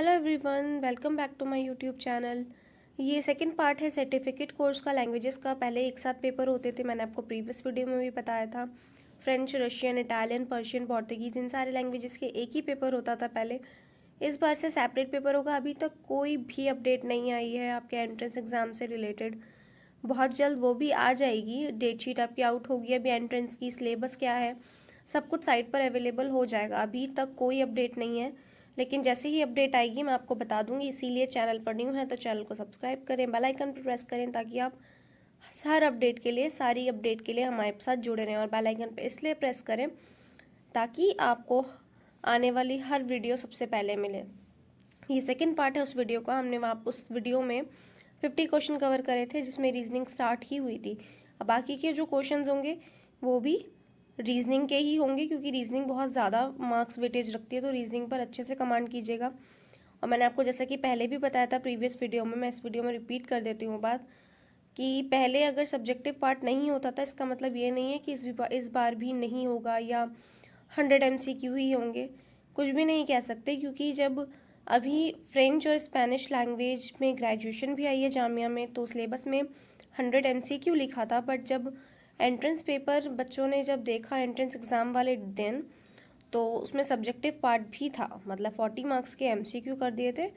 Hello everyone, welcome back to my YouTube channel. ये second part है certificate course का languages का। पहले एक साथ पेपर होते थे, मैंने आपको प्रीवियस वीडियो में भी बताया था। French, Russian, Italian, Persian, Portuguese, इन सारे लैंग्वेजेस के एक ही पेपर होता था पहले। इस बार से सेपरेट पेपर होगा। अभी तक कोई भी अपडेट नहीं आई है आपके एंट्रेंस एग्ज़ाम से रिलेटेड। बहुत जल्द वो भी आ जाएगी। डेटशीट आपकी आउट होगी, अभी एंट्रेंस की सिलेबस क्या है सब कुछ साइट पर अवेलेबल हो जाएगा। अभी तक कोई अपडेट नहीं है, लेकिन जैसे ही अपडेट आएगी मैं आपको बता दूंगी। इसीलिए चैनल पर न्यू है तो चैनल को सब्सक्राइब करें, बेल आइकन पर प्रेस करें ताकि आप हर अपडेट के लिए, सारी अपडेट के लिए हमारे साथ जुड़े रहें। और बेल आइकन पर इसलिए प्रेस करें ताकि आपको आने वाली हर वीडियो सबसे पहले मिले। ये सेकंड पार्ट है उस वीडियो का। हमने वहाँ उस वीडियो में 50 क्वेश्चन कवर करे थे, जिसमें रीजनिंग स्टार्ट ही हुई थी। अब बाकी के जो क्वेश्चंस होंगे वो भी रीजनिंग के ही होंगे, क्योंकि रीजनिंग बहुत ज़्यादा मार्क्स वेटेज रखती है, तो रीजनिंग पर अच्छे से कमांड कीजिएगा। और मैंने आपको जैसा कि पहले भी बताया था प्रीवियस वीडियो में, मैं इस वीडियो में रिपीट कर देती हूँ बात, कि पहले अगर सब्जेक्टिव पार्ट नहीं होता था इसका मतलब ये नहीं है कि इस बार भी नहीं होगा या 100 MCQ ही होंगे। कुछ भी नहीं कह सकते, क्योंकि जब अभी फ्रेंच और स्पेनिश लैंग्वेज में ग्रेजुएशन भी आई है जामिया में, तो सिलेबस में 100 MCQ लिखा था। बट जब एंट्रेंस पेपर बच्चों ने जब देखा एंट्रेंस एग्ज़ाम वाले दिन, तो उसमें सब्जेक्टिव पार्ट भी था। मतलब 40 मार्क्स के MCQ कर दिए थे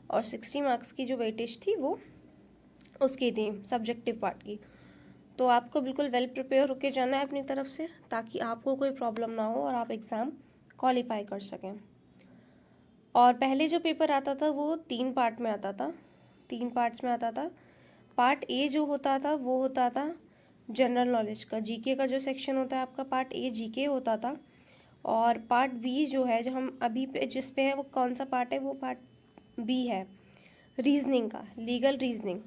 और 60 मार्क्स की जो वेटेज थी वो उसकी थी सब्जेक्टिव पार्ट की। तो आपको बिल्कुल वेल प्रिपेयर होके जाना है अपनी तरफ से, ताकि आपको कोई प्रॉब्लम ना हो और आप एग्ज़ाम क्वालिफाई कर सकें। और पहले जो पेपर आता था वो 3 पार्ट में आता था, 3 पार्ट्स में आता था। पार्ट ए जो होता था वो होता था जनरल नॉलेज का, जीके का जो सेक्शन होता है आपका, पार्ट ए जीके होता था। और पार्ट बी जो है, जो हम अभी पे जिस पे है, वो कौन सा पार्ट है, वो पार्ट बी है रीजनिंग का, लीगल रीजनिंग,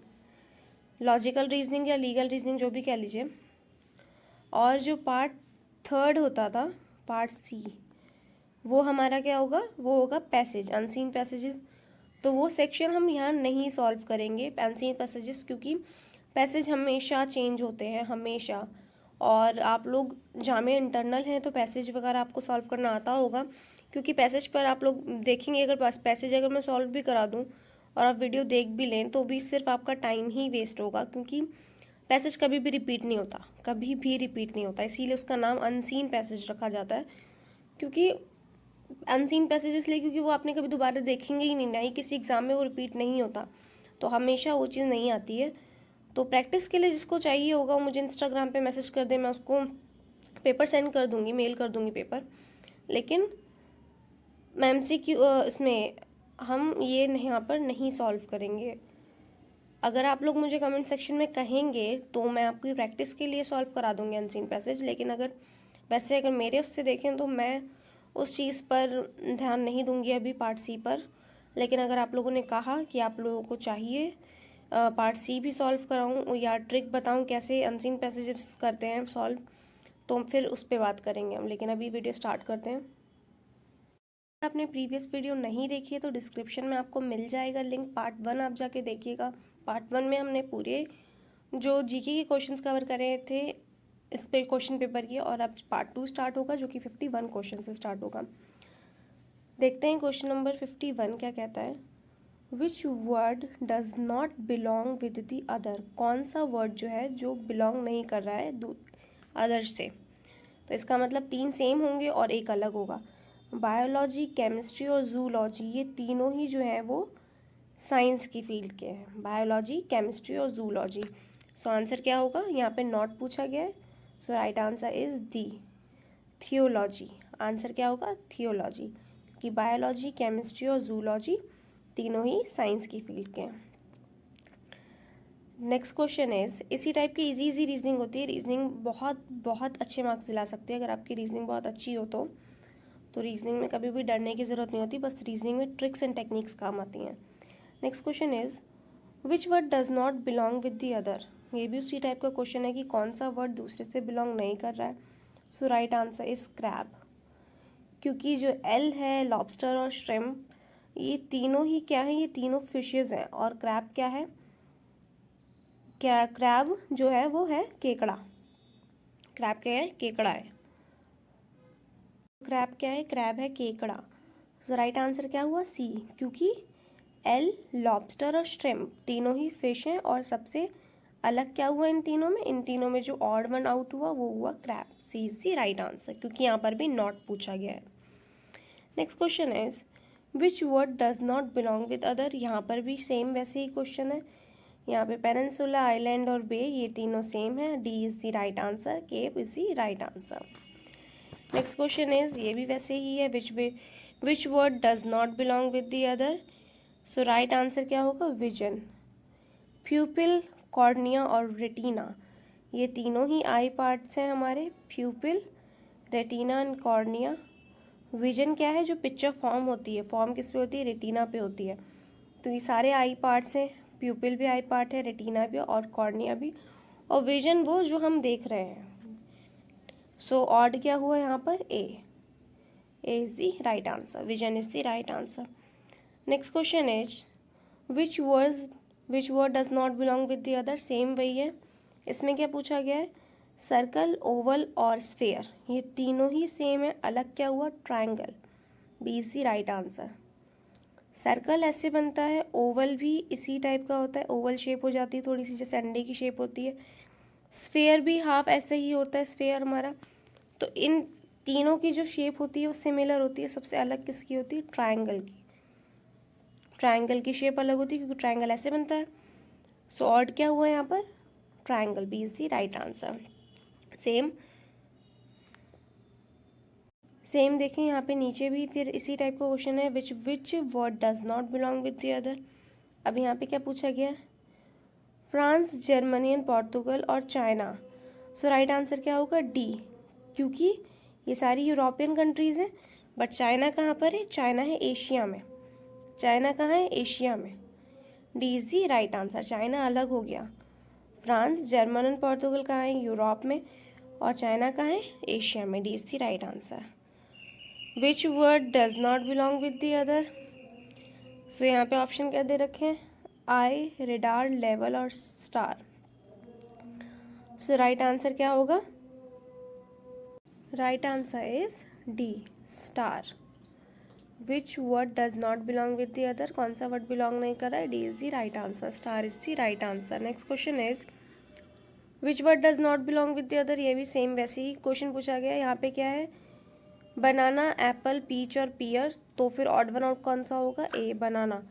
लॉजिकल रीजनिंग या लीगल रीजनिंग जो भी कह लीजिए। और जो पार्ट थर्ड होता था, पार्ट सी, वो हमारा क्या होगा, वो होगा पैसेज, अनसीन पैसेजेस। तो वो सेक्शन हम यहाँ नहीं सॉल्व करेंगे, अनसीन पैसेजेस, क्योंकि पैसेज हमेशा चेंज होते हैं, हमेशा। और आप लोग जामे इंटरनल हैं तो पैसेज वगैरह आपको सॉल्व करना आता होगा, क्योंकि पैसेज पर आप लोग देखेंगे, अगर पैसेज अगर मैं सॉल्व भी करा दूँ और आप वीडियो देख भी लें तो भी सिर्फ आपका टाइम ही वेस्ट होगा, क्योंकि पैसेज कभी भी रिपीट नहीं होता, कभी भी रिपीट नहीं होता। इसीलिए उसका नाम अनसीन पैसेज रखा जाता है। क्योंकि अनसीन पैसेज इसलिए क्योंकि वो आपने कभी दोबारा देखेंगे ही नहीं, ना ही किसी एग्ज़ाम में वो रिपीट नहीं होता, तो हमेशा वो चीज़ नहीं आती है। तो प्रैक्टिस के लिए जिसको चाहिए होगा वो मुझे इंस्टाग्राम पे मैसेज कर दे, मैं उसको पेपर सेंड कर दूँगी, मेल कर दूँगी पेपर। लेकिन मैम से क्यों इसमें हम ये यहाँ पर नहीं सॉल्व करेंगे। अगर आप लोग मुझे कमेंट सेक्शन में कहेंगे तो मैं आपकी प्रैक्टिस के लिए सॉल्व करा दूँगी अनसीन पैसेज। लेकिन अगर मेरे उससे देखें तो मैं उस चीज़ पर ध्यान नहीं दूंगी अभी, पार्ट सी पर। लेकिन अगर आप लोगों ने कहा कि आप लोगों को चाहिए पार्ट सी भी सॉल्व कराऊं या ट्रिक बताऊं कैसे अनसीन पैसेजेस करते हैं सॉल्व, तो फिर उस पर बात करेंगे हम। लेकिन अभी वीडियो स्टार्ट करते हैं। आपने प्रीवियस वीडियो नहीं देखी है तो डिस्क्रिप्शन में आपको मिल जाएगा लिंक, पार्ट 1 आप जाके देखिएगा। पार्ट 1 में हमने पूरे जो जीके के क्वेश्चंस कवर करे थे इस पे क्वेश्चन पेपर की, और अब पार्ट 2 स्टार्ट होगा जो कि 51 क्वेश्चन से स्टार्ट होगा। देखते हैं क्वेश्चन नंबर 51 क्या कहता है। Which word does not belong with the other. कौन सा वर्ड जो है जो बिलोंग नहीं कर रहा है अदर से। तो इसका मतलब 3 सेम होंगे और एक अलग होगा। बायोलॉजी, केमिस्ट्री और जूलॉजी, ये तीनों ही जो है वो साइंस की फील्ड के हैं। बायोलॉजी, केमिस्ट्री और जूलॉजी। सो आंसर क्या होगा, यहाँ पे नॉट पूछा गया है, so right answer is the theology. Answer क्या होगा, थियोलॉजी, क्योंकि बायोलॉजी, केमिस्ट्री और जूलॉजी तीनों ही साइंस की फील्ड के हैं। नेक्स्ट क्वेश्चन इज, इसी टाइप की इजी इजी रीजनिंग होती है। रीजनिंग बहुत बहुत अच्छे मार्क्स दिला सकती है अगर आपकी रीजनिंग बहुत अच्छी हो तो रीजनिंग में कभी भी डरने की ज़रूरत नहीं होती, बस रीजनिंग में ट्रिक्स एंड टेक्निक्स काम आती हैं। Next question is, which word does not belong with the other. ये भी उसी टाइप का क्वेश्चन है कि कौन सा वर्ड दूसरे से बिलोंग नहीं कर रहा है। So right answer is crab, क्योंकि जो एल है, लॉबस्टर और श्रिम्प, ये तीनों ही क्या है, ये तीनों फिशेज हैं। और क्रैब क्या है, क्या क्रैब जो है वो है केकड़ा। क्रैब क्या है, केकड़ा है। क्रैब क्या है, क्रैब है केकड़ा। तो राइट आंसर क्या हुआ? सी, क्योंकि एल लॉबस्टर और श्रिम्प तीनों ही फिश हैं और सबसे अलग क्या हुआ इन तीनों में? इन तीनों में जो ऑड वन आउट हुआ वो हुआ crab. C is the right answer, क्योंकि यहाँ पर भी नॉट पूछा गया है। Next question is which word does not belong with other. यहाँ पर भी सेम वैसे ही क्वेश्चन है। यहाँ पे पेनिनसुला, आइलैंड और बे ये तीनों सेम है। D is the right answer, cape is the right answer. Next question is ये भी वैसे ही है, which word does not belong with the other. So right answer क्या होगा? विजन। प्यूपिल, कॉर्निया और रेटिना ये तीनों ही आई पार्ट्स हैं हमारे। Pupil, retina and cornea. Vision क्या है? जो पिक्चर फॉर्म होती है, फॉर्म किस पे होती है? रेटिना पे होती है। तो ये सारे आई पार्ट्स हैं। प्यूपिल भी आई पार्ट है, रेटिना भी और कॉर्निया भी, और विजन वो जो हम देख रहे हैं। सो ऑड क्या हुआ यहाँ पर? A is the right answer. Vision is the right answer. Next question is which word does not belong with the other. Same वही है। इसमें क्या पूछा गया है? सर्कल, ओवल और स्फेयर ये तीनों ही सेम है। अलग क्या हुआ? Triangle. B is the right answer. Circle ऐसे बनता है, ओवल भी इसी टाइप का होता है, ओवल शेप हो जाती है थोड़ी सी, जैसे अंडे की शेप होती है। स्फेयर भी हाफ ऐसे ही होता है स्फेयर हमारा। तो इन तीनों की जो शेप होती है वो सिमिलर होती है। सबसे अलग किसकी होती है? ट्रायंगल की। ट्रायंगल की शेप अलग होती है क्योंकि ट्रायंगल ऐसे बनता है। सो ऑड क्या हुआ यहाँ पर? Triangle. B is the right answer. Same देखें यहाँ पे नीचे भी फिर इसी टाइप का क्वेश्चन है, which word does not belong with the other. अब यहाँ पे क्या पूछा गया है? फ्रांस, जर्मनी एंड पोर्तुगल और चाइना। सो राइट आंसर क्या होगा? डी, क्योंकि ये सारी यूरोपियन कंट्रीज़ हैं। बट चाइना कहाँ पर है? चाइना है एशिया में। चाइना कहाँ है? एशिया में। D is the right answer. China अलग हो गया। फ्रांस, जर्मन एंड पोर्तुगल कहाँ है? यूरोप में। और चाइना कहाँ है? एशिया में। D is the right answer. Which word does not belong with the other. So यहाँ पे ऑप्शन क्या दे रखे हैं? आई, रेडार, लेवल और स्टार। सो राइट आंसर क्या होगा? Right answer is D, star. Which word does not belong with the other. कौन सा वर्ड बिलोंग नहीं कर रहा है? D is the right answer, star is the right answer. Next question is which word does not belong with the other. ये भी same वैसे ही क्वेश्चन पूछा गया है। यहाँ पे क्या है? बनाना, एप्पल, पीच और पियर। तो फिर ऑड वन आउट कौन सा होगा? ए, बनाना,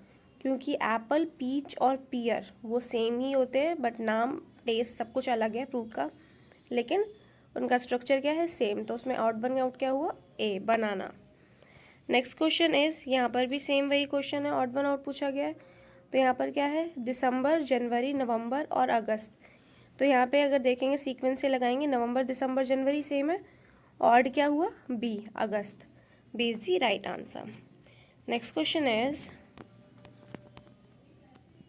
क्योंकि एप्पल, पीच और पियर वो सेम ही होते हैं, बट नाम, टेस्ट सब कुछ अलग है फ्रूट का, लेकिन उनका स्ट्रक्चर क्या है? सेम। तो उसमें ऑड वन आउट क्या हुआ? ए, बनाना। नेक्स्ट क्वेश्चन इज यहाँ पर भी सेम वही क्वेश्चन है, ऑड वन आउट पूछा गया है। तो यहाँ पर क्या है? दिसंबर, जनवरी, नवंबर और अगस्त। तो यहाँ पे अगर देखेंगे सीक्वेंस से लगाएंगे, नवंबर, दिसंबर, जनवरी सेम है। ऑड क्या हुआ? B, August. B is the right answer. Next question is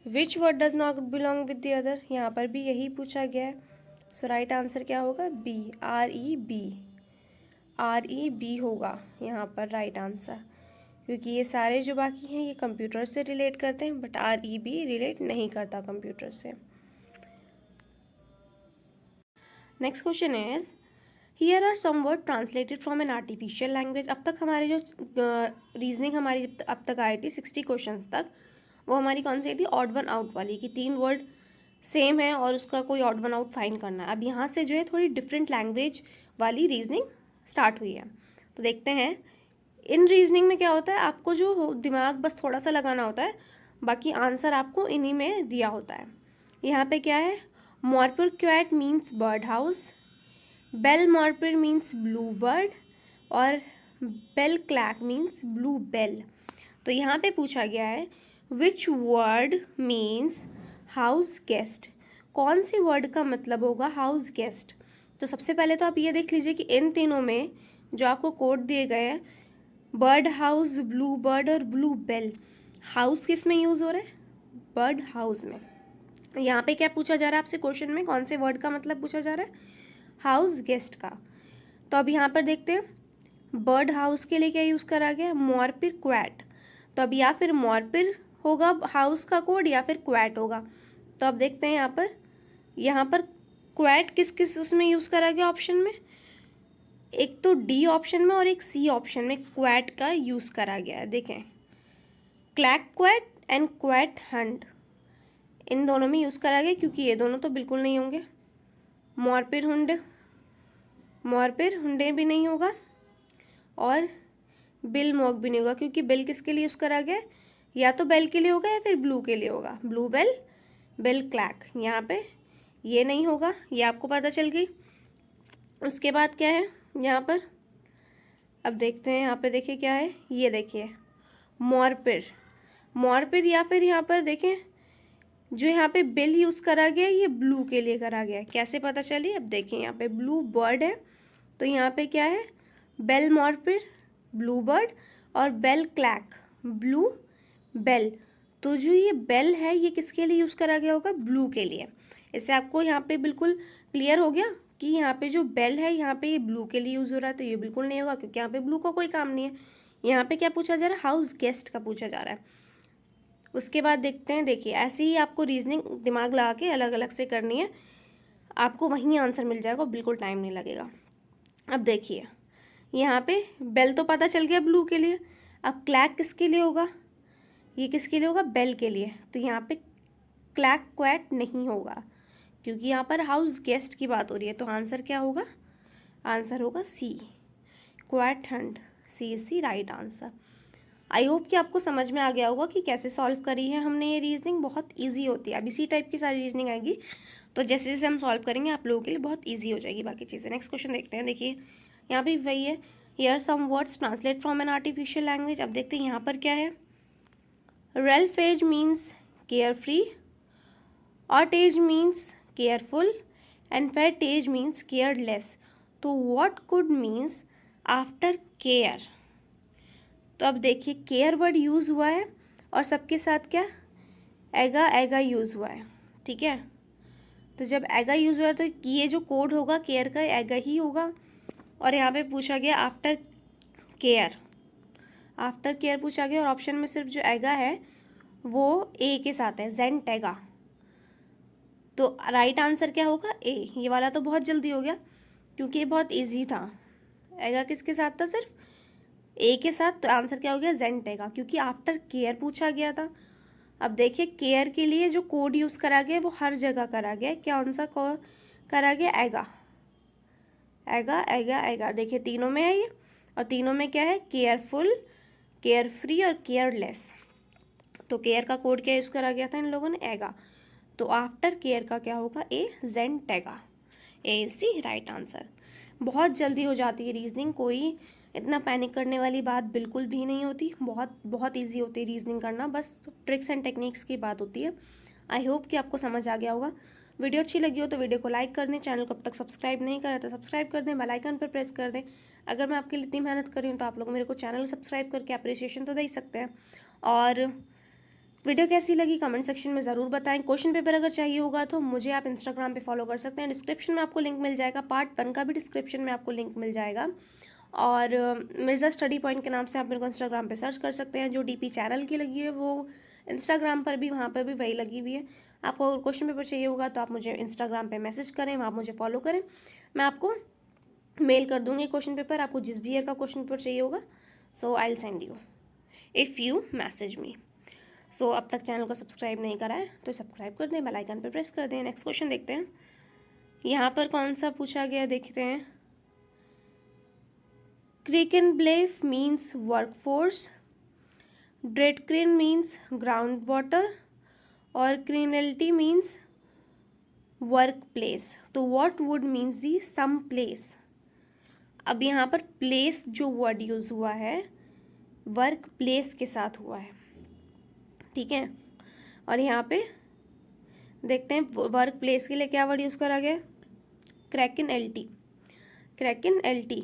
which word does not belong with the other. यहाँ पर भी यही पूछा गया है। सो राइट आंसर क्या होगा? B, R E B. R E B होगा यहाँ पर राइट आंसर, क्योंकि ये सारे जो बाकी हैं ये कंप्यूटर से रिलेट करते हैं, but R E B relate नहीं करता कंप्यूटर से। Next question is here are some word translated from an artificial language. अब तक हमारी जो रीजनिंग हमारी अब तक आई थी 60 क्वेश्चंस तक, वो हमारी कौन सी थी? ऑड वन आउट वाली, कि 3 वर्ड सेम है और उसका कोई ऑड वन आउट फाइंड करना है। अब यहाँ से जो है थोड़ी डिफरेंट लैंग्वेज वाली रीजनिंग स्टार्ट हुई है। तो देखते हैं इन रीजनिंग में क्या होता है। आपको जो दिमाग बस थोड़ा सा लगाना होता है, बाकी आंसर आपको इन्हीं में दिया होता है। यहाँ पे क्या है? मॉर्पर क्वैट मीन्स बर्ड हाउस, बेल मॉर्पर मीन्स ब्लू बर्ड और बेल क्लैक मीन्स ब्लू बेल। तो यहाँ पे पूछा गया है which word means house guest. कौन सी वर्ड का मतलब होगा हाउस गेस्ट। तो सबसे पहले तो आप ये देख लीजिए कि इन तीनों में जो आपको कोड दिए गए हैं, बर्ड हाउस, ब्लू बर्ड और ब्लू बेल, हाउस किस में यूज़ हो रहा है? बर्ड हाउस में। यहाँ पे क्या पूछा जा रहा है आपसे क्वेश्चन में? कौन से वर्ड का मतलब पूछा जा रहा है? हाउस गेस्ट का। तो अब यहाँ पर देखते हैं बर्ड हाउस के लिए क्या यूज़ करा गया? मॉर्पिर क्वैट। तो अब या फिर मॉर्पिर होगा हाउस का कोड या फिर क्वैट होगा। तो अब देखते हैं यहाँ पर क्वैट किस किस उसमें यूज़ करा गया ऑप्शन में? एक तो डी ऑप्शन में और एक सी ऑप्शन में क्वैट का यूज़ करा गया है। देखें, क्लैक क्वैट एंड क्वैट हंड, इन दोनों में यूज़ करा गया, क्योंकि ये दोनों तो बिल्कुल नहीं होंगे। मॉरपिर हुंड, मॉरपिर हुंडे भी नहीं होगा, और बिल मॉक भी नहीं होगा, क्योंकि बिल किसके लिए यूज़ करा गया है, या तो बेल के लिए होगा या फिर ब्लू के लिए होगा, ब्लू बेल, बेल क्लैक। यहाँ पे ये नहीं होगा, ये आपको पता चल गई। उसके बाद क्या है यहाँ पर, अब देखते हैं यहाँ पे, देखिए क्या है, ये देखिए मॉरपिर, मॉरपिर, या फिर यहाँ पर देखें जो यहाँ पे बिल यूज़ करा गया है ये ब्लू के लिए करा गया है। कैसे पता चली, अब देखिए यहाँ पे ब्लू बर्ड है, तो यहाँ पे क्या है, बेल मॉरपिर ब्लू बर्ड, और बेल क्लैक ब्लू बेल। तो जो ये बेल है ये किसके लिए यूज़ करा गया होगा, ब्लू के लिए। इससे आपको यहाँ पे बिल्कुल क्लियर हो गया कि यहाँ पे जो बेल है यहाँ पे ये ब्लू के लिए यूज़ हो रहा है, तो ये बिल्कुल नहीं होगा, क्योंकि यहाँ पे ब्लू का कोई काम नहीं है। यहाँ पे क्या पूछा जा रहा है, हाउस गेस्ट का पूछा जा रहा है। उसके बाद देखते हैं, देखिए ऐसे ही आपको रीजनिंग दिमाग लगा के अलग अलग से करनी है, आपको वहीं आंसर मिल जाएगा, बिल्कुल टाइम नहीं लगेगा। अब देखिए यहाँ पे बेल तो पता चल गया ब्लू के लिए, अब क्लैक किसके लिए होगा, ये किसके लिए होगा, बेल के लिए। तो यहाँ पे क्लैक क्वैट नहीं होगा, क्योंकि यहाँ पर हाउस गेस्ट की बात हो रही है। तो आंसर क्या होगा, आंसर होगा सी, क्वैट हंट। C is C right answer. I hope कि आपको समझ में आ गया होगा कि कैसे सॉल्व करी है हमने ये रीजनिंग, बहुत इजी होती है। अब इसी टाइप की सारी रीजनिंग आएगी, तो जैसे जैसे हम सॉल्व करेंगे आप लोगों के लिए बहुत ईजी हो जाएगी बाकी चीज़ें। नेक्स्ट क्वेश्चन देखते हैं, देखिए यहाँ पे वही है, here some words translate from an artificial language. अब देखते हैं यहाँ पर क्या है, रैल्फ एज मीन्स केयर फ्री, ऑट एज मीन्स केयरफुल, एंड फेट एज मीन्स केयरलेस। तो what could means after care. तो अब देखिए केयर वर्ड यूज़ हुआ है, और सबके साथ क्या, एगा एगा यूज़ हुआ है, ठीक है। तो जब एगा यूज़ हुआ है तो ये जो कोड होगा केयर का एगा ही होगा। और यहाँ पे पूछा गया आफ्टर केयर, आफ्टर केयर पूछा गया, और ऑप्शन में सिर्फ जो एगा है वो ए के साथ है, जेंट एगा। तो राइट आंसर क्या होगा, ए। ये वाला तो बहुत जल्दी हो गया, क्योंकि ये बहुत ईजी था। एगा किसके साथ था, सिर्फ ए के साथ। तो आंसर क्या हो गया, जेंट एगा, क्योंकि आफ्टर केयर पूछा गया था। अब देखिए केयर के लिए जो कोड यूज़ करा गया वो हर जगह करा गया, कौन सा करा गया, एगा एगा एगा एगा। देखिए तीनों में है ये, और तीनों में क्या है, केयरफुल, केयर फ्री और केयरलेस। तो केयर का कोड क्या यूज़ करा गया था इन लोगों ने, एगा। तो आफ्टर केयर का क्या होगा, ए, जेंट एगा। A is the right answer. बहुत जल्दी हो जाती है रीजनिंग, कोई इतना पैनिक करने वाली बात बिल्कुल भी नहीं होती, बहुत बहुत ईजी होती है रीजनिंग करना, बस ट्रिक्स एंड टेक्निक्स की बात होती है। आई होप कि आपको समझ आ गया होगा। वीडियो अच्छी लगी हो तो वीडियो को लाइक कर दें, चैनल को अब तक सब्सक्राइब नहीं करा तो सब्सक्राइब कर दें, बेल आइकन पर प्रेस कर दें। अगर मैं आपके लिए इतनी मेहनत कर रही हूँ तो आप लोग मेरे को चैनल सब्सक्राइब करके अप्रिसिएशन तो दे ही सकते हैं। और वीडियो कैसी लगी कमेंट सेक्शन में ज़रूर बताएं। क्वेश्चन पेपर अगर चाहिए होगा तो मुझे आप इंस्टाग्राम पे फॉलो कर सकते हैं, डिस्क्रिप्शन में आपको लिंक मिल जाएगा, पार्ट 1 का भी डिस्क्रिप्शन में आपको लिंक मिल जाएगा। और मिर्ज़ा स्टडी पॉइंट के नाम से आप मेरे को इंस्टाग्राम पे सर्च कर सकते हैं। जो डीपी चैनल की लगी है वो इंस्टाग्राम पर भी, वहाँ पर भी वही लगी हुई है। आपको अगर क्वेश्चन पेपर चाहिए होगा तो आप मुझे इंस्टाग्राम पे मैसेज करें, आप मुझे फॉलो करें, मैं आपको मेल कर दूँगी क्वेश्चन पेपर, आपको जिस भी ईयर का क्वेश्चन पेपर चाहिए होगा। So I will send you if you message me. So अब तक चैनल को सब्सक्राइब नहीं करा है तो सब्सक्राइब कर दें, बेल आइकन पर प्रेस कर दें। नेक्स्ट क्वेश्चन देखते हैं, यहाँ पर कौन सा पूछा गया देखते हैं। क्रिकनब्लेफ मीन्स वर्कफोर्स, ड्रेडक्रिन मीन्स ग्राउंड वाटर, और क्रिनलिटी मीन्स वर्क प्लेस। तो what would means the some place. अब यहाँ पर प्लेस जो वर्ड यूज़ हुआ है वर्क प्लेस के साथ हुआ है, ठीक है। और यहाँ पे देखते हैं वर्क प्लेस के लिए क्या वर्ड यूज़ करा गया, क्रैकिन एलटी, क्रैकिन एलटी।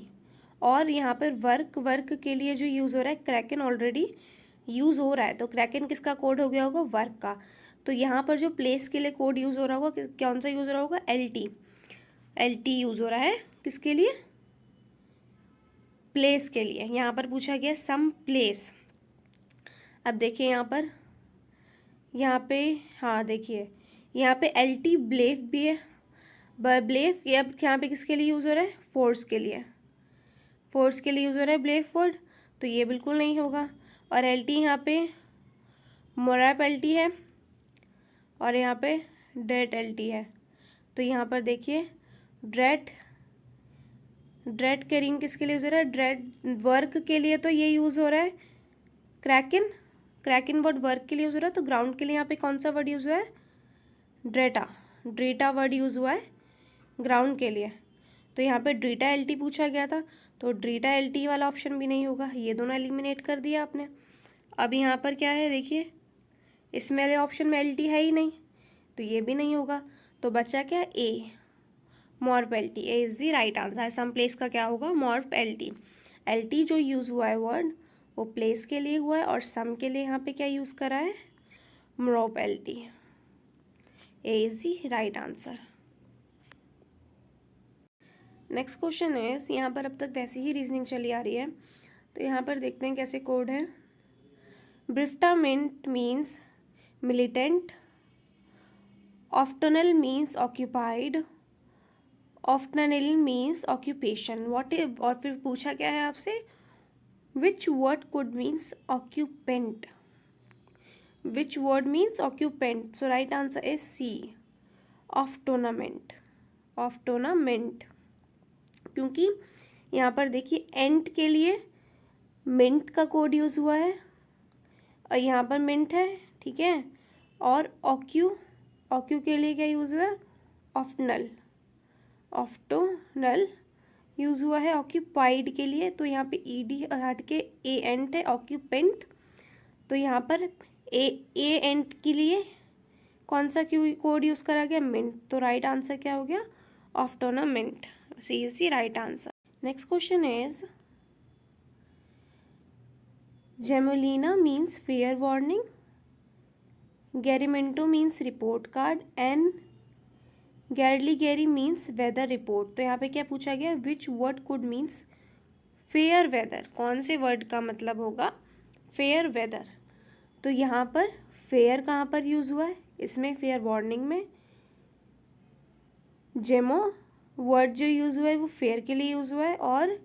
और यहाँ पर वर्क के लिए जो यूज़ हो रहा है क्रैकिन ऑलरेडी यूज़ हो रहा है, तो क्रैकिन किसका कोड हो गया होगा, वर्क का। तो यहाँ पर जो प्लेस के लिए कोड यूज़ हो रहा होगा कौन सा यूज़ हो रहा होगा, एलटी, एलटी यूज़ हो रहा है किसके लिए, प्लेस के लिए। यहाँ पर पूछा गया सम प्लेस। अब देखिए यहाँ पे हाँ देखिए यहाँ पे एलटी ब्लेफ भी है, ब्लेफ ये अब यहाँ पे किसके लिए यूज़ हो रहा है, फोर्स के लिए, फोर्स के लिए यूज़ हो रहा है ब्लेड फोर्ड, तो ये बिल्कुल नहीं होगा। और एल टी यहाँ पे मोरैप एल टी है और यहाँ पे ड्रेट एल टी है। तो यहाँ पर देखिए ड्रेट कैरिंग किसके लिए यूज़ हो रहा है, ड्रेट वर्क के लिए तो ये यूज़ हो रहा है क्रैकिन वर्ड वर्क के लिए यूज़ हो रहा है। तो ग्राउंड के लिए यहाँ पे कौन सा वर्ड यूज़ हुआ है, ड्रेटा वर्ड यूज़ हुआ है ग्राउंड के लिए। तो यहाँ पे ड्रीटा एल टी पूछा गया था, तो ड्रीटा एल टी वाला ऑप्शन भी नहीं होगा, ये दोनों एलिमिनेट कर दिया आपने। अब यहाँ पर क्या है देखिए, इसमें वाले ऑप्शन में एल टी है ही नहीं, तो ये भी नहीं होगा। तो बचा क्या, ए मॉर्फ L T, A is the right answer. Some place का क्या होगा, मॉर्फ एल टी। एल टी जो यूज़ हुआ है वर्ड वो प्लेस के लिए हुआ है, और सम के लिए यहाँ पे क्या यूज़ करा है, morph L T. A is the right answer. Next question है, यहाँ पर अब तक वैसी ही रीजनिंग चली आ रही है, तो यहाँ पर देखते हैं कैसे कोड है। ब्रिफ्टामेंट मीन्स मिलिटेंट, ऑफ्टनल मीन्स ऑक्यूपाइड, ऑफ्टनल मीन्स ऑक्यूपेशन। व्हाट इज, और फिर पूछा क्या है आपसे, which word could means occupant, which word means occupant. So right answer is C, ऑफ्टोनामेंट, ऑफ्टोनामेंट। क्योंकि यहाँ पर देखिए एंट के लिए मिंट का कोड यूज़ हुआ है, और यहाँ पर मिंट है, ठीक है। और ऑक्यू के लिए क्या यूज़ हुआ है, ऑफ्टनल, ऑफ्टोनल यूज़ हुआ है ऑक्यूपाइड के लिए। तो यहाँ पे ई डी हट के ए एंट है, ऑक्यूपेंट। तो यहाँ पर ए एंट के लिए कौन सा क्यू कोड यूज़ करा गया, मिंट। तो राइट आंसर क्या हो गया, ऑफ्टोनामेंट। C is the right answer. Next question is, जेमोलिना मीन्स फेयर वार्निंग, गैरीमेंटो मीन्स रिपोर्ट कार्ड, एंड गैरलीगेरी मीन्स वेदर रिपोर्ट। तो यहाँ पे क्या पूछा गया, which word could means fair weather, कौन से वर्ड का मतलब होगा फेयर वेदर। तो यहाँ पर फेयर कहाँ पर यूज़ हुआ है, इसमें फेयर वार्निंग में। जेमो वर्ड जो यूज़ हुआ है वो फेयर के लिए यूज़ हुआ है, और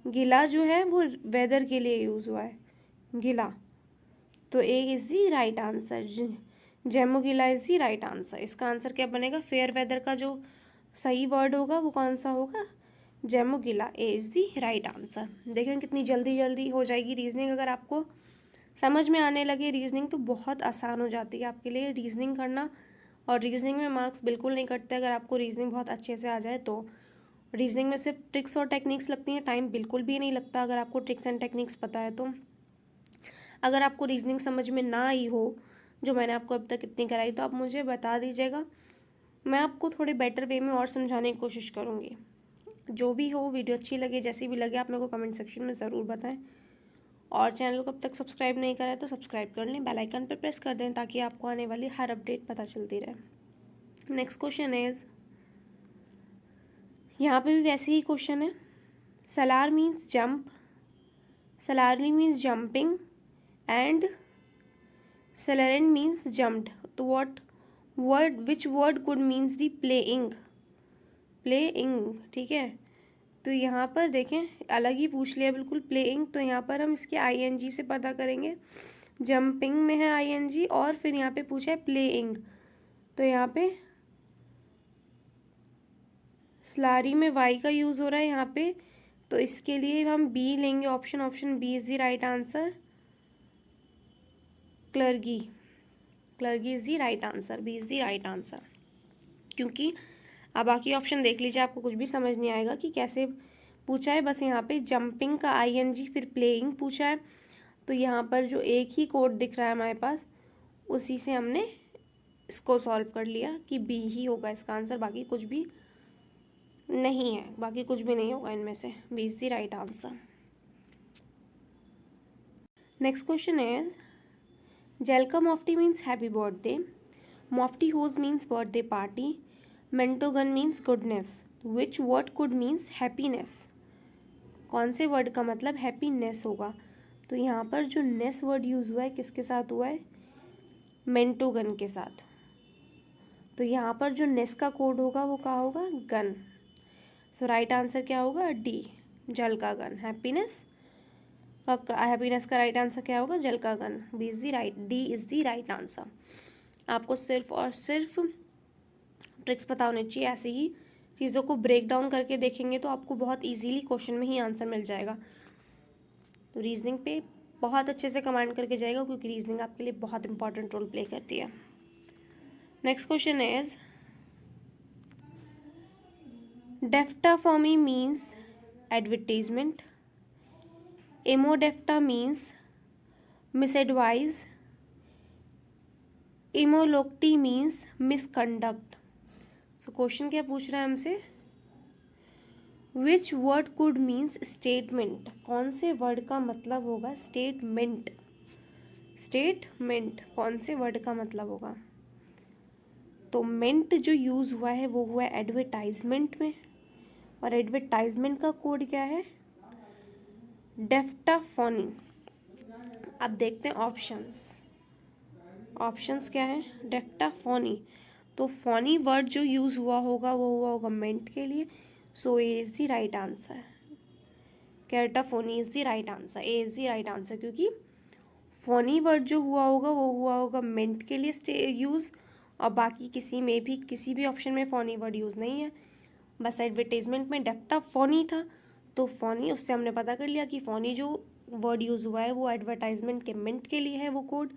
गिला जो है वो वेदर के लिए यूज़ हुआ है, गिला। तो A is the right answer, जेमो गिला इज़ दी राइट आंसर। इसका आंसर क्या बनेगा, फेयर वेदर का जो सही वर्ड होगा वो कौन सा होगा, जेमो गिला। ए इज़ दी राइट आंसर। देखें कितनी जल्दी जल्दी हो जाएगी रीजनिंग, अगर आपको समझ में आने लगे रीजनिंग तो बहुत आसान हो जाती है आपके लिए रीजनिंग करना। और रीजनिंग में मार्क्स बिल्कुल नहीं कटते अगर आपको रीजनिंग बहुत अच्छे से आ जाए तो। रीजनिंग में सिर्फ ट्रिक्स और टेक्निक्स लगती हैं, टाइम बिल्कुल भी नहीं लगता अगर आपको ट्रिक्स एंड टेक्निक्स पता है तो। अगर आपको रीजनिंग समझ में ना आई हो, जो मैंने आपको अब तक इतनी कराई, तो आप मुझे बता दीजिएगा, मैं आपको थोड़े बेटर वे में और समझाने की कोशिश करूँगी। जो भी हो, वीडियो अच्छी लगे जैसी भी लगे, आप मेरे को कमेंट सेक्शन में ज़रूर बताएं। और चैनल को अब तक सब्सक्राइब नहीं करा है तो सब्सक्राइब कर लें, बेल आइकन पर प्रेस कर दें ताकि आपको आने वाली हर अपडेट पता चलती रहे। नेक्स्ट क्वेश्चन इज, यहाँ पे भी वैसे ही क्वेश्चन है। सलार मीन्स जंप, सलारी मीन्स जंपिंग, एंड सलेरेंट मीन्स जम्प्ड। तो what word, which word could means the playing, playing, ठीक है। तो यहाँ पर देखें अलग ही पूछ लिया बिल्कुल, प्लेइंग। तो यहाँ पर हम इसके आईएनजी से पता करेंगे, जंपिंग में है आईएनजी, और फिर यहाँ पे पूछा है प्लेइंग, तो यहाँ पे स्लारी में वाई का यूज़ हो रहा है यहाँ पे। तो इसके लिए हम बी लेंगे, option B is the right answer, clergy, clergy is the right answer, B is the right answer. क्योंकि अब बाकी ऑप्शन देख लीजिए, आपको कुछ भी समझ नहीं आएगा कि कैसे पूछा है। बस यहाँ पे जंपिंग का आईएनजी फिर प्लेइंग पूछा है, तो यहाँ पर जो एक ही कोड दिख रहा है हमारे पास, उसी से हमने इसको सॉल्व कर लिया कि बी ही होगा इसका आंसर, बाकी कुछ भी नहीं है, बाकी कुछ भी नहीं होगा इनमें से, B is the right answer. Next question is, जेलका मोफ्टी मीन्स हैप्पी बर्थडे, मोफ्टी होज मीन्स बर्थडे पार्टी, मेंटोगन means goodness, which word could means happiness. कौन से वर्ड का मतलब हैप्पीनेस होगा। तो यहाँ पर जो नेस वर्ड यूज़ हुआ है किसके साथ हुआ है, मेंटोगन के साथ। तो यहाँ पर जो नेस का कोड होगा वो क्या होगा, गन। सो राइट आंसर क्या होगा, डी, जल का गन। हैप्पीनेस, हैप्पीनेस का राइट आंसर क्या होगा? जल का gun. D is the right answer. आपको सिर्फ और सिर्फ ट्रिक्स पता होनी चाहिए। ऐसे ही चीज़ों को ब्रेक डाउन करके देखेंगे तो आपको बहुत इजीली क्वेश्चन में ही आंसर मिल जाएगा। तो रीजनिंग पे बहुत अच्छे से कमांड करके जाएगा, क्योंकि रीजनिंग आपके लिए बहुत इंपॉर्टेंट रोल प्ले करती है। नेक्स्ट क्वेश्चन इज डेफ्टा फॉर मी मीन्स एडवर्टीजमेंट, इमोडेफ्टा मीन्स मिसएडवाइज, इमोलोक्टी मीन्स मिसकंडक्ट। तो क्वेश्चन क्या पूछ रहा है हमसे? Which word could means statement. कौन से वर्ड का मतलब होगा स्टेटमेंट? स्टेटमेंट कौन से वर्ड का मतलब होगा? तो मेंट जो यूज़ हुआ है वो हुआ है एडवर्टाइजमेंट में, और एडवर्टाइजमेंट का कोड क्या है? डेफ्टाफोनी। अब देखते हैं ऑप्शंस क्या है? डेफ्टाफोनी। तो फोनी वर्ड जो यूज़ हुआ होगा वो हुआ होगा मेंट के लिए, so A is the right answer. कैटाफोनी is the right answer, A is the right answer, क्योंकि फोनी वर्ड जो हुआ होगा वो हुआ होगा मेंट के लिए यूज़, और बाकी किसी भी ऑप्शन में फोनी वर्ड यूज़ नहीं है। बस एडवर्टाइजमेंट में डेफ्टाफोनी था, तो फोनी उससे हमने पता कर लिया कि फोनी जो वर्ड यूज़ हुआ है वो एडवर्टाइजमेंट के मेंट के लिए है वो कोड।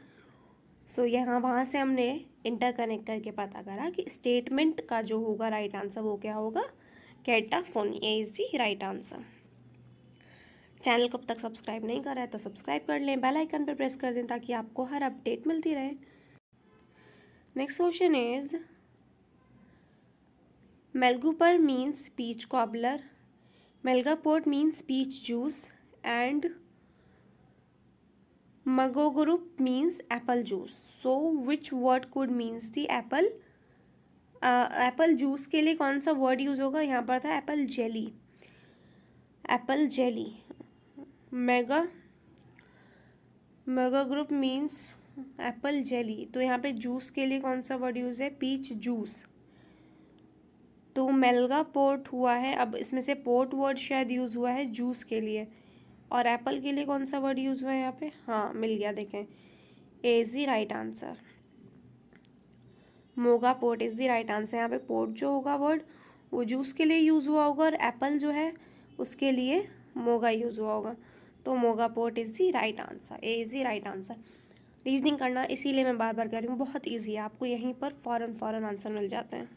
सो यहाँ वहाँ से हमने इंटरकनेक्ट करके पता करा कि स्टेटमेंट का जो होगा राइट आंसर वो क्या होगा? कैटाफोनी, A is the right answer. Channel को अब तक सब्सक्राइब नहीं करा है तो सब्सक्राइब कर लें, बेल आइकन पर प्रेस कर दें ताकि आपको हर अपडेट मिलती रहे। नेक्स्ट क्वेश्चन इज मेलगुपर मीन्स पीच कॉबलर, मेलगापोर्ट मीन्स पीच जूस, एंड मगोगुरुप means apple juice. So which word could means the apple? Apple juice के लिए कौन सा वर्ड यूज होगा? यहाँ पर था apple jelly. Apple jelly. Mega group means apple jelly, तो यहाँ पे जूस के लिए कौन सा वर्ड यूज है? Peach juice. तो मेलगा पोर्ट हुआ है, अब इसमें से पोर्ट वर्ड शायद यूज हुआ है जूस के लिए, और एप्पल के लिए कौन सा वर्ड यूज हुआ है यहाँ पे? हाँ मिल गया, देखें, A is the right answer. मोगा पोर्ट इज द राइट आंसर। यहाँ पे पोर्ट जो होगा वर्ड वो जूस के लिए यूज हुआ होगा, और एप्पल जो है उसके लिए मोगा यूज हुआ होगा, तो मोगा पोर्ट is the right answer, A is the right answer. Reasoning करना इसीलिए मैं बार बार कह रही हूँ, बहुत ईजी है, आपको यहीं पर फौरन आंसर मिल जाते हैं।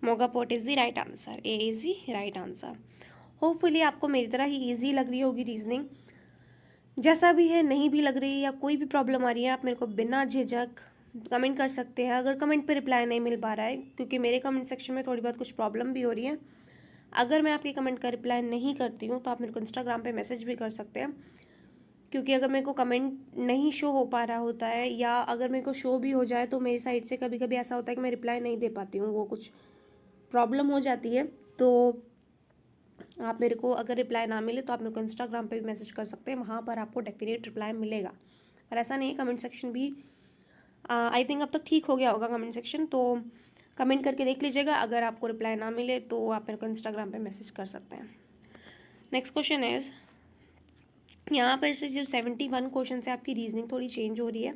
मोगा पोर्ट is the right answer, A is the right answer. Hopefully आपको मेरी तरह ही ईजी लग रही होगी रीजनिंग। जैसा भी है, नहीं भी लग रही या कोई भी प्रॉब्लम आ रही है, आप मेरे को बिना झिझक कमेंट कर सकते हैं। अगर कमेंट पे रिप्लाई नहीं मिल पा रहा है, क्योंकि मेरे कमेंट सेक्शन में थोड़ी बहुत कुछ प्रॉब्लम भी हो रही है, अगर मैं आपके कमेंट का रिप्लाई नहीं करती हूँ तो आप मेरे को इंस्टाग्राम पे मैसेज भी कर सकते हैं, क्योंकि अगर मेरे को कमेंट नहीं शो हो पा रहा होता है, या अगर मेरे को शो भी हो जाए तो मेरी साइड से कभी कभी ऐसा होता है कि मैं रिप्लाई नहीं दे पाती हूँ, वो कुछ प्रॉब्लम हो जाती है। तो आप मेरे को अगर रिप्लाई ना मिले तो आप मेरे को इंस्टाग्राम पे भी मैसेज कर सकते हैं, वहाँ पर आपको डेफिनेट रिप्लाई मिलेगा। और ऐसा नहीं है, कमेंट सेक्शन भी आई थिंक अब तक ठीक हो गया होगा कमेंट सेक्शन, तो कमेंट करके देख लीजिएगा। अगर आपको रिप्लाई ना मिले तो आप मेरे को इंस्टाग्राम पे मैसेज कर सकते हैं। नेक्स्ट क्वेश्चन इज, यहाँ पर से जो 71 क्वेश्चन है आपकी रीजनिंग थोड़ी चेंज हो रही है।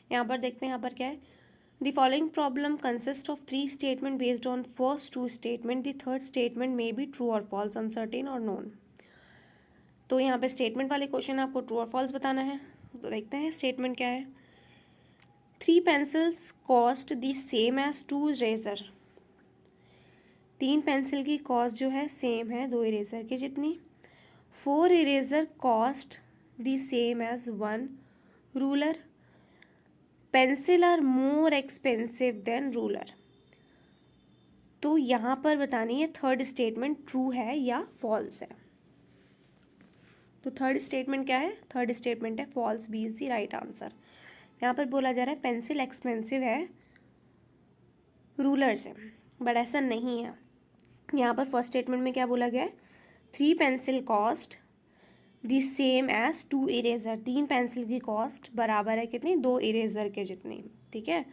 यहाँ पर देखते हैं, यहाँ पर क्या है? The following problem consists of 3 statements based on first 2 statements. The third statement may be true or false, uncertain or known. तो यहाँ पे स्टेटमेंट वाले क्वेश्चन आपको ट्रू और फॉल्स बताना है। तो देखते हैं स्टेटमेंट क्या है। 3 pencils cost the same as 2 eraser. 3 pencil की कॉस्ट जो है सेम है 2 इरेजर की जितनी। 4 eraser cost the same as 1 ruler. Pencil are more expensive than ruler. तो यहाँ पर बतानी है थर्ड स्टेटमेंट ट्रू है या फॉल्स है। तो थर्ड स्टेटमेंट क्या है? थर्ड स्टेटमेंट है false, B is the right answer. यहाँ पर बोला जा रहा है पेंसिल एक्सपेंसिव है रूलर से, बट ऐसा नहीं है। यहाँ पर फर्स्ट स्टेटमेंट में क्या बोला गया है? 3 pencil cost the same as 2 eraser. 3 pencil की कॉस्ट बराबर है कितनी? 2 इरेजर के जितनी, ठीक है।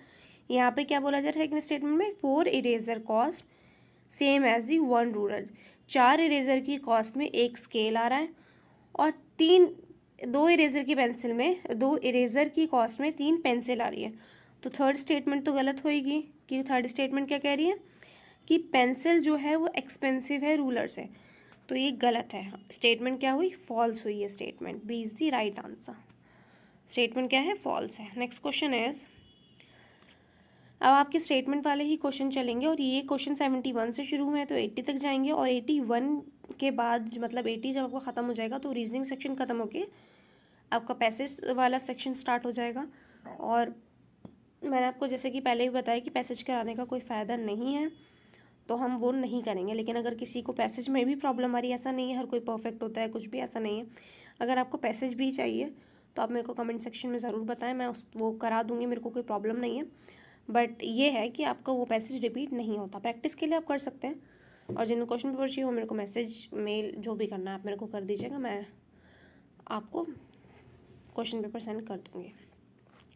यहाँ पे क्या बोला जा रहा है स्टेटमेंट में? 4 eraser cost same as the 1 ruler. 4 eraser की कॉस्ट में 1 स्केल आ रहा है और 2 इरेज़र की पेंसिल में 2 इरेज़र की कॉस्ट में 3 पेंसिल आ रही है। तो थर्ड स्टेटमेंट तो गलत होएगी, कि थर्ड स्टेटमेंट क्या कह रही है कि पेंसिल जो है वो एक्सपेंसिव है रूलर से, तो ये गलत है। स्टेटमेंट क्या हुई, फॉल्स हुई है statement. B is the right answer. Statement क्या है, फॉल्स है। नेक्स्ट क्वेश्चन इज, अब आपके स्टेटमेंट वाले ही क्वेश्चन चलेंगे और ये क्वेश्चन 71 से शुरू हुए हैं तो 80 तक जाएंगे और 81 के बाद मतलब 80 जब आपका ख़त्म हो जाएगा तो रीजनिंग सेक्शन ख़त्म होके आपका पैसेज वाला सेक्शन स्टार्ट हो जाएगा। और मैंने आपको जैसे कि पहले भी बताया कि पैसेज कराने का कोई फ़ायदा नहीं है, तो हम वो नहीं करेंगे। लेकिन अगर किसी को पैसेज में भी प्रॉब्लम आ रही है, ऐसा नहीं है हर कोई परफेक्ट होता है, कुछ भी ऐसा नहीं है। अगर आपको पैसेज भी चाहिए तो आप मेरे को कमेंट सेक्शन में ज़रूर बताएं, मैं वो करा दूँगी, मेरे को कोई प्रॉब्लम नहीं है। बट ये है कि आपका वो पैसेज रिपीट नहीं होता। प्रैक्टिस के लिए आप कर सकते हैं, और जिनको क्वेश्चन पेपर चाहिए वो मेरे को मैसेज मेल जो भी करना है आप मेरे को कर दीजिएगा, मैं आपको क्वेश्चन पेपर सेंड कर दूँगी।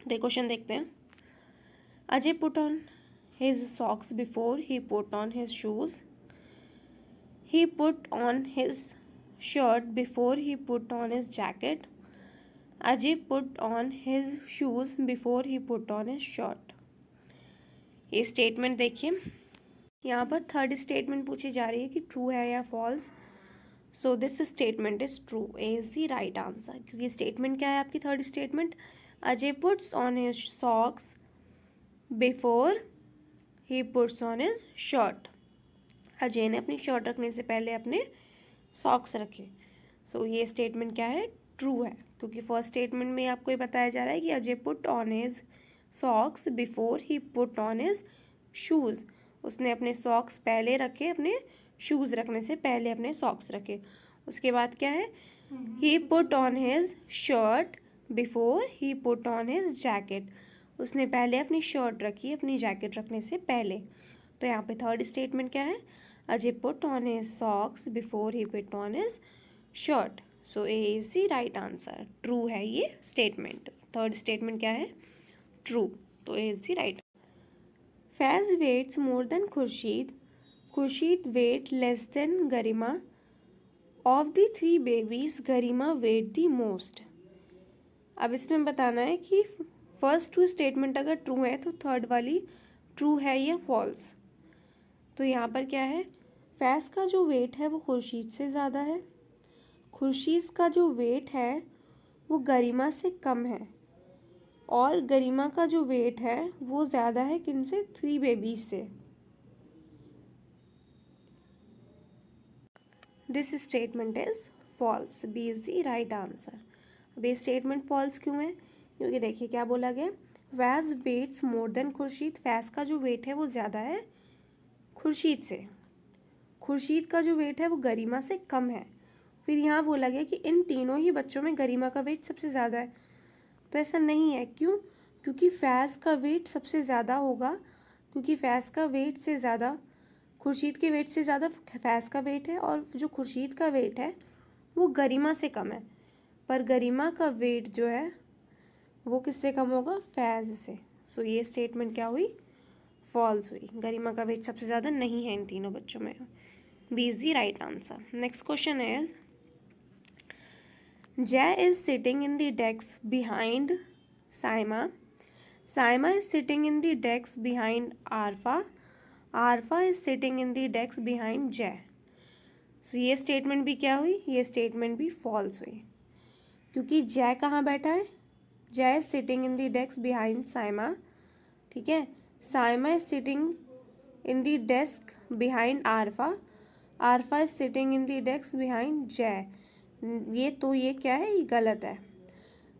तो क्वेश्चन देखते हैं। Ajay put on his socks before he put on his shoes. He put on his shirt before he put on his jacket. Ajay put on his shoes before he put on his shirt. ये statement देखिए, यहाँ पर third statement पूछी जा रही है कि true है या false. So this statement is true, A is the right answer. क्योंकि स्टेटमेंट क्या है आपकी third statement, Ajay puts on his socks before he puts on his shirt. Ajay ने अपनी शर्ट रखने से पहले अपने सॉक्स रखे। सो ये स्टेटमेंट क्या है, ट्रू है। क्योंकि फर्स्ट स्टेटमेंट में आपको ये बताया जा रहा है कि Ajay put on his socks before he put on his shoes. उसने अपने सॉक्स पहले रखे, अपने शूज़ रखने से पहले अपने सॉक्स रखे। उसके बाद क्या है, he put on his shirt before he put on his jacket. उसने पहले अपनी शर्ट रखी अपनी जैकेट रखने से पहले। तो यहाँ पे थर्ड स्टेटमेंट क्या है, Ajay put on his socks before he put on his shirt. So A is the right answer. True है ये स्टेटमेंट। थर्ड स्टेटमेंट क्या है, ट्रू। तो A is the right. Faiz weighs more than Khurshid, Khurshid weight less than Garima, of the 3 babies Garima weight the most. अब इसमें बताना है कि फर्स्ट 2 स्टेटमेंट अगर ट्रू है तो थर्ड वाली ट्रू है या फॉल्स। तो यहाँ पर क्या है, फैज़ का जो वेट है वो खुर्शीद से ज़्यादा है, खुर्शीद का जो वेट है वो गरिमा से कम है, और गरिमा का जो वेट है वो ज़्यादा है किनसे, 3 बेबीज से। This statement is false. B is the right answer. अब ये स्टेटमेंट फॉल्स क्यों है, क्योंकि देखिए क्या बोला गया, फैज़ वेट्स मोर देन खुर्शीद। फैज़ का जो वेट है वो ज़्यादा है खुर्शीद से, खुर्शीद का जो वेट है वो गरिमा से कम है। फिर यहाँ बोला गया कि इन तीनों ही बच्चों में गरिमा का वेट सबसे ज़्यादा है। तो ऐसा नहीं है, क्यों, क्योंकि फैज़ का वेट सबसे ज़्यादा होगा, क्योंकि फैज़ का वेट से ज़्यादा खुर्शीद के वेट से ज़्यादा फैज़ का वेट है, और जो खुर्शीद का वेट है वो गरिमा से कम है। पर गरिमा का वेट जो है वो किससे कम होगा, फैज़ से। सो ये स्टेटमेंट क्या हुई, फॉल्स हुई। गरिमा का वेट सबसे ज़्यादा नहीं है इन तीनों बच्चों में। B is the right answer. Next question is, Jay is sitting in the desk behind Saima, Saima is sitting in the desk behind Arfa, Arfa is sitting in the desk behind Jay. So ये स्टेटमेंट भी क्या हुई, ये स्टेटमेंट भी फॉल्स हुई। क्योंकि जय कहाँ बैठा है, जय is sitting in the desk behind Saima, ठीक है। Saima is sitting in the desk behind Arfa, Arfa is sitting in the desk behind जय। ये क्या है, ये गलत है।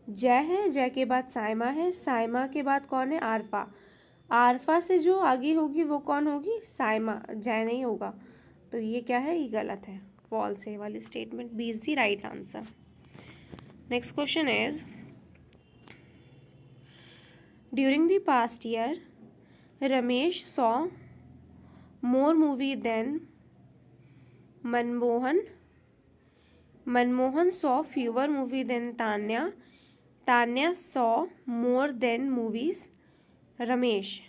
जय है, जय के बाद साइमा है, साइमा के बाद कौन है, आरफा, आरफा से जो आगे होगी वो कौन होगी, साइमा, जय नहीं होगा। तो ये क्या है, ये गलत है, फॉल्स है वाली statement. B is the right answer. Next question is, during the past year Ramesh saw more movie than Manmohan, Manmohan saw fewer movie than Tanya, Tanya saw more than movies Ramesh.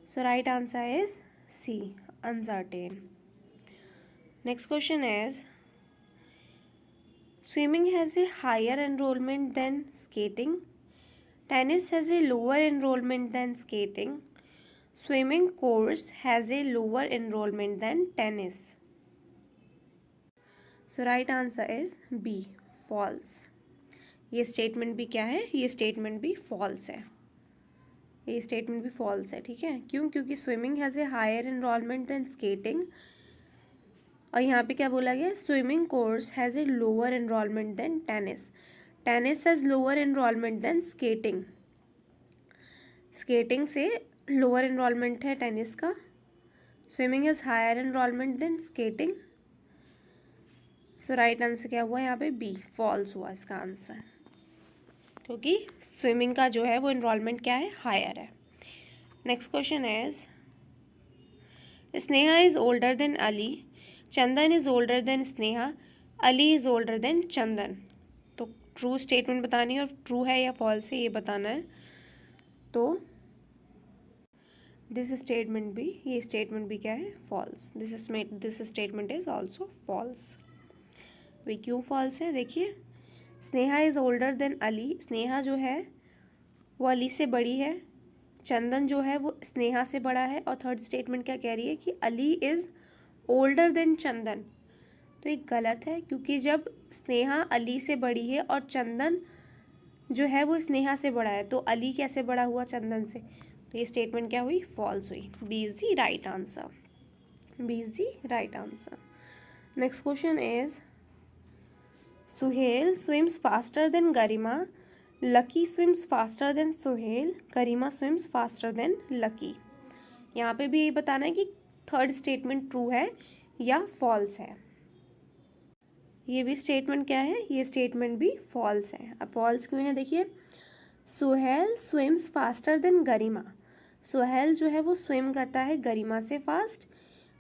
So right answer is C, uncertain. Next question is, swimming has a higher enrollment than skating. Tennis has a lower enrollment than skating. Swimming course has a lower enrollment than tennis. So right answer is B, false. ये statement भी क्या है, ये statement भी false है, ये statement भी false है, ठीक है। क्यों? क्योंकि swimming has a higher enrolment than skating, और यहाँ पे क्या बोला गया, swimming course has a lower enrolment than tennis. Tennis has lower enrolment than skating, skating से लोअर एनरोलमेंट है टेनिस का। Swimming is higher enrolment than skating. So right answer क्या हुआ यहाँ पे, बी, फॉल्स हुआ इसका आंसर, क्योंकि स्विमिंग का जो है वो एनरोलमेंट क्या है, हायर है। Next question is, Sneha is older than Ali, Chandan is older than Sneha, Ali is older than Chandan. तो ट्रू स्टेटमेंट बतानी है, और ट्रू है या फॉल्स है ये बताना है। तो दिस स्टेटमेंट भी, ये स्टेटमेंट भी क्या है, false. This statement is also false. वे क्यों फॉल्स है, देखिए, Sneha is older than Ali, Sneha जो है वो अली से बड़ी है, चंदन जो है वो स्नेहा से बड़ा है, और थर्ड स्टेटमेंट क्या कह रही है कि Ali is older than Chandan. तो ये गलत है, क्योंकि जब स्नेहा अली से बड़ी है और चंदन जो है वो स्नेहा से बड़ा है, तो अली कैसे बड़ा हुआ चंदन से। तो ये स्टेटमेंट क्या हुई, फॉल्स हुई। B is the right answer, B is the right answer. Next question is, Suhail swims faster than Garima. Lucky swims faster than Suhail. Garima swims faster than Lucky. यहाँ पे भी ये बताना है कि थर्ड स्टेटमेंट ट्रू है या false है। ये भी स्टेटमेंट क्या है, ये स्टेटमेंट भी फॉल्स है। अब फॉल्स क्यों है, देखिए, Suhail swims faster than Garima, Suhail जो है वो स्विम करता है गरिमा से fast.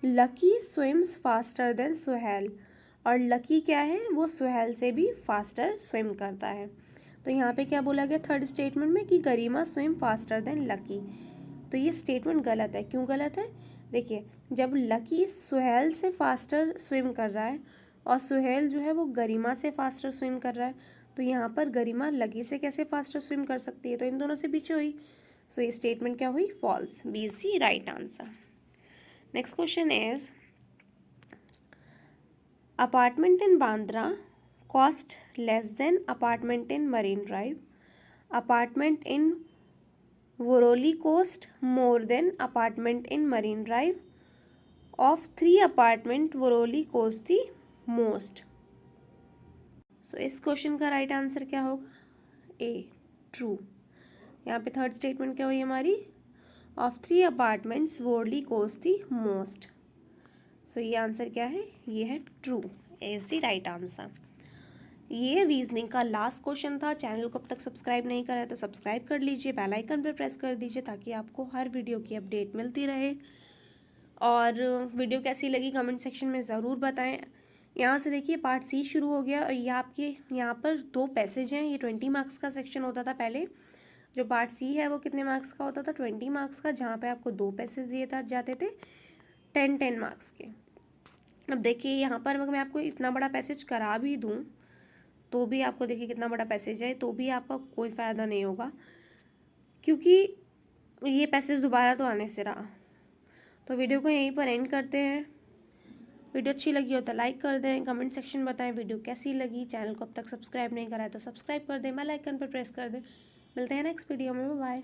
Lucky swims faster than Suhail, और लकी क्या है, वो सुहेल से भी फास्टर स्विम करता है। तो यहाँ पे क्या बोला गया थर्ड स्टेटमेंट में कि गरिमा स्विम फास्टर देन लकी। तो ये स्टेटमेंट गलत है। क्यों गलत है, देखिए, जब लकी सुहेल से फास्टर स्विम कर रहा है और सुहेल जो है वो गरिमा से फास्टर स्विम कर रहा है, तो यहाँ पर गरिमा लकी से कैसे फास्टर स्विम कर सकती है, तो इन दोनों से पीछे हुई। सो ये स्टेटमेंट क्या हुई, false. B is the right answer. Next question is, apartment in Bandra cost less than apartment in Marine Drive. Apartment in Woroli cost more than apartment in Marine Drive. Of 3 apartment, Woroli cost the most. So इस question का right answer क्या होगा, ए, true. यहाँ पे third statement क्या हुई हमारी, of 3 apartments Worli cost the most. So ये आंसर क्या है, ये है true, is the right answer. ये रीजनिंग का लास्ट क्वेश्चन था। चैनल को अब तक सब्सक्राइब नहीं करा है तो सब्सक्राइब कर लीजिए, बेल आइकन पर प्रेस कर दीजिए ताकि आपको हर वीडियो की अपडेट मिलती रहे। और वीडियो कैसी लगी कमेंट सेक्शन में ज़रूर बताएं। यहाँ से देखिए पार्ट सी शुरू हो गया, और ये आपके यहाँ पर 2 पैसेज हैं। ये 20 मार्क्स का सेक्शन होता था पहले। जो पार्ट सी है वो कितने मार्क्स का होता था, 20 मार्क्स का, जहाँ पे आपको 2 पैसेज दिए जाते थे 10 मार्क्स के। अब देखिए यहाँ पर अगर मैं आपको इतना बड़ा पैसेज करा भी दूँ तो भी आपको देखिए कितना बड़ा पैसेज है, तो भी आपका कोई फ़ायदा नहीं होगा, क्योंकि ये पैसेज दोबारा तो आने से रहा। तो वीडियो को यहीं पर एंड करते हैं। वीडियो अच्छी लगी हो तो लाइक कर दें, कमेंट सेक्शन बताएं वीडियो कैसी लगी। चैनल को अब तक सब्सक्राइब नहीं करा है तो सब्सक्राइब कर दें, बेल आइकन पर प्रेस कर दें। मिलते हैं नेक्स्ट वीडियो में, बाय।